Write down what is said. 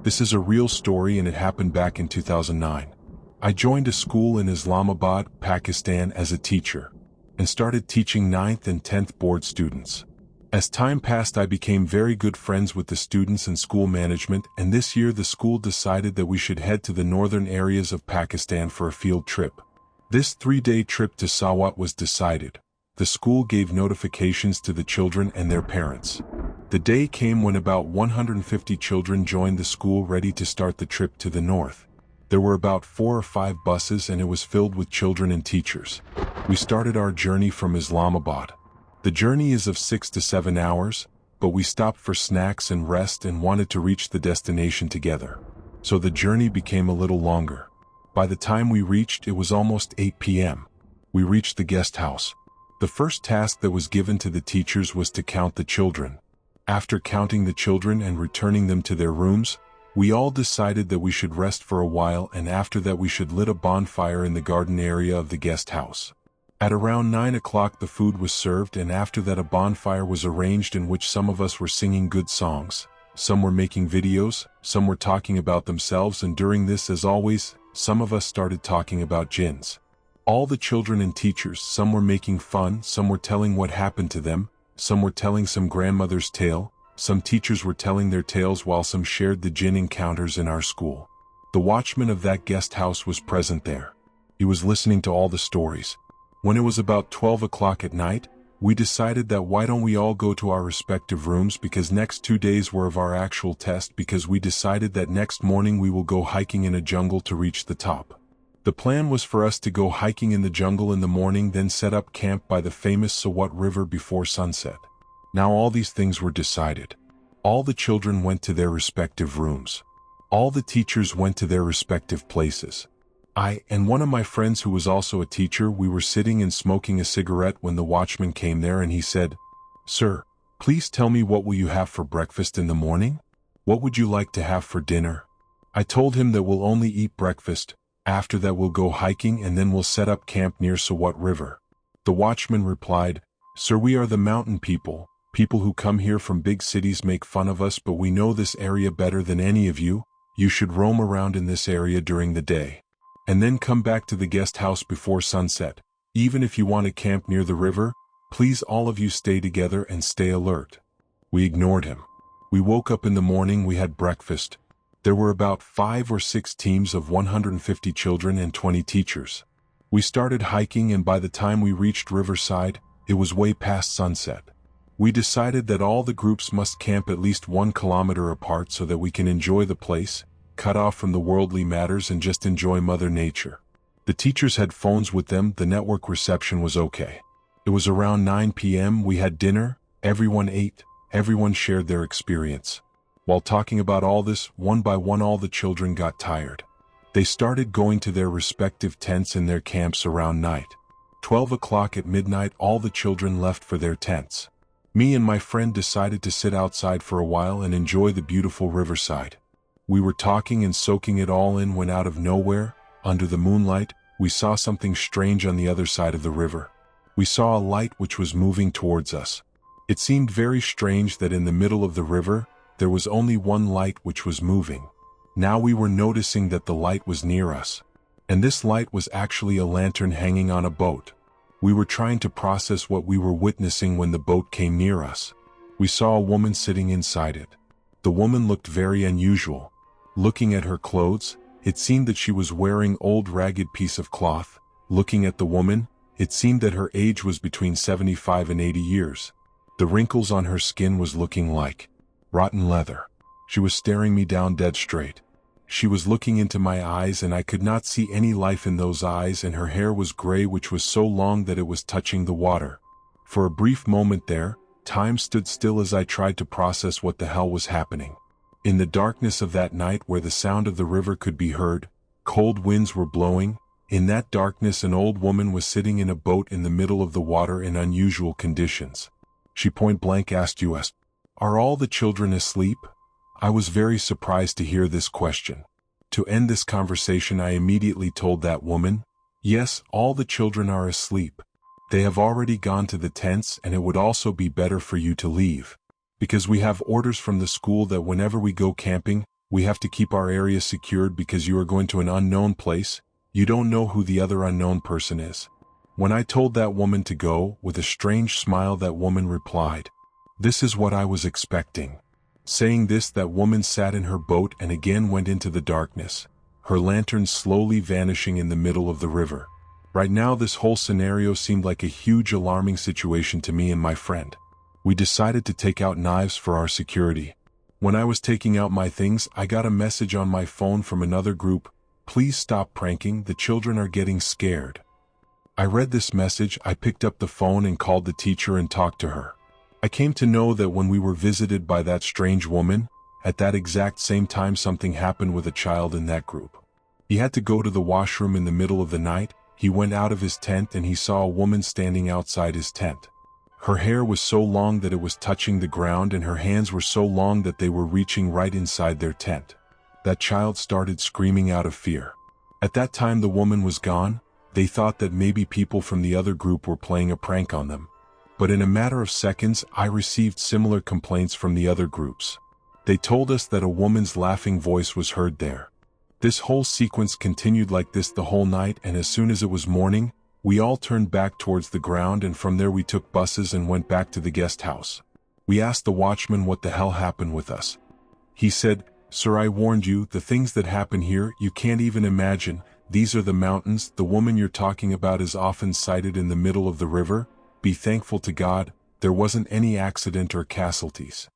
This is a real story and it happened back in 2009. I joined a school in Islamabad, Pakistan as a teacher, and started teaching 9th and 10th board students. As time passed, I became very good friends with the students and school management, and this year the school decided that we should head to the northern areas of Pakistan for a field trip. This 3-day trip to Sawat was decided. The school gave notifications to the children and their parents. The day came when about 150 children joined the school ready to start the trip to the north. There were about 4 or 5 buses and it was filled with children and teachers. We started our journey from Islamabad. The journey is of 6 to 7 hours, but we stopped for snacks and rest and wanted to reach the destination together. So the journey became a little longer. By the time we reached, it was almost 8 p.m. We reached the guest house. The first task that was given to the teachers was to count the children. After counting the children and returning them to their rooms, we all decided that we should rest for a while, and after that we should lit a bonfire in the garden area of the guest house. At around 9 o'clock the food was served, and after that a bonfire was arranged in which some of us were singing good songs, some were making videos, some were talking about themselves, and during this, as always, some of us started talking about jinns. All the children and teachers, some were making fun, some were telling what happened to them, some were telling some grandmother's tale, some teachers were telling their tales while some shared the jinn encounters in our school. The watchman of that guest house was present there. He was listening to all the stories. When it was about 12 o'clock at night, we decided that why don't we all go to our respective rooms, because next 2 days were of our actual test, because we decided that next morning we will go hiking in a jungle to reach the top. The plan was for us to go hiking in the jungle in the morning, then set up camp by the famous Sawat River before sunset. Now all these things were decided. All the children went to their respective rooms. All the teachers went to their respective places. I and one of my friends who was also a teacher, we were sitting and smoking a cigarette when the watchman came there, and he said, "Sir, please tell me, what will you have for breakfast in the morning? What would you like to have for dinner?" I told him that we'll only eat breakfast. After that we'll go hiking and then we'll set up camp near Sawat River. The watchman replied, "Sir, we are the mountain people. People who come here from big cities make fun of us, but we know this area better than any of you. You should roam around in this area during the day, and then come back to the guest house before sunset. Even if you want to camp near the river, please all of you stay together and stay alert." We ignored him. We woke up in the morning, we had breakfast. There were about 5 or 6 teams of 150 children and 20 teachers. We started hiking, and by the time we reached Riverside, it was way past sunset. We decided that all the groups must camp at least 1 kilometer apart so that we can enjoy the place, cut off from the worldly matters, and just enjoy Mother Nature. The teachers had phones with them, the network reception was okay. It was around 9 p.m. We had dinner, everyone ate, everyone shared their experience. While talking about all this, one by one all the children got tired. They started going to their respective tents in their camps around night. 12 o'clock at midnight all the children left for their tents. Me and my friend decided to sit outside for a while and enjoy the beautiful riverside. We were talking and soaking it all in when out of nowhere, under the moonlight, we saw something strange on the other side of the river. We saw a light which was moving towards us. It seemed very strange that in the middle of the river, there was only one light which was moving. Now we were noticing that the light was near us. And this light was actually a lantern hanging on a boat. We were trying to process what we were witnessing when the boat came near us. We saw a woman sitting inside it. The woman looked very unusual. Looking at her clothes, it seemed that she was wearing old ragged piece of cloth. Looking at the woman, it seemed that her age was between 75 and 80 years. The wrinkles on her skin was looking like rotten leather. She was staring me down dead straight. She was looking into my eyes and I could not see any life in those eyes, and her hair was gray which was so long that it was touching the water. For a brief moment there, time stood still as I tried to process what the hell was happening. In the darkness of that night where the sound of the river could be heard, cold winds were blowing. In that darkness an old woman was sitting in a boat in the middle of the water in unusual conditions. She point blank asked us, "Are all the children asleep?" I was very surprised to hear this question. To end this conversation I immediately told that woman, "Yes, all the children are asleep. They have already gone to the tents, and it would also be better for you to leave. Because we have orders from the school that whenever we go camping, We have to keep our area secured because you are going to an unknown place. You don't know who the other unknown person is." When I told that woman to go, with a strange smile that woman replied, "This is what I was expecting." Saying this, that woman sat in her boat and again went into the darkness, her lantern slowly vanishing in the middle of the river. Right now this whole scenario seemed like a huge alarming situation to me and my friend. We decided to take out knives for our security. When I was taking out my things, I got a message on my phone from another group: "Please stop pranking, the children are getting scared." I read this message, I picked up the phone and called the teacher and talked to her. I came to know that when we were visited by that strange woman, at that exact same time something happened with a child in that group. He had to go to the washroom in the middle of the night. He went out of his tent and he saw a woman standing outside his tent. Her hair was so long that it was touching the ground, and her hands were so long that they were reaching right inside their tent. That child started screaming out of fear. At that time the woman was gone. They thought that maybe people from the other group were playing a prank on them. But in a matter of seconds, I received similar complaints from the other groups. They told us that a woman's laughing voice was heard there. This whole sequence continued like this the whole night, and as soon as it was morning, we all turned back towards the ground, and from there we took buses and went back to the guest house. We asked the watchman what the hell happened with us. He said, "Sir, I warned you, the things that happen here, you can't even imagine. These are the mountains. The woman you're talking about is often sighted in the middle of the river. Be thankful to God, there wasn't any accident or casualties."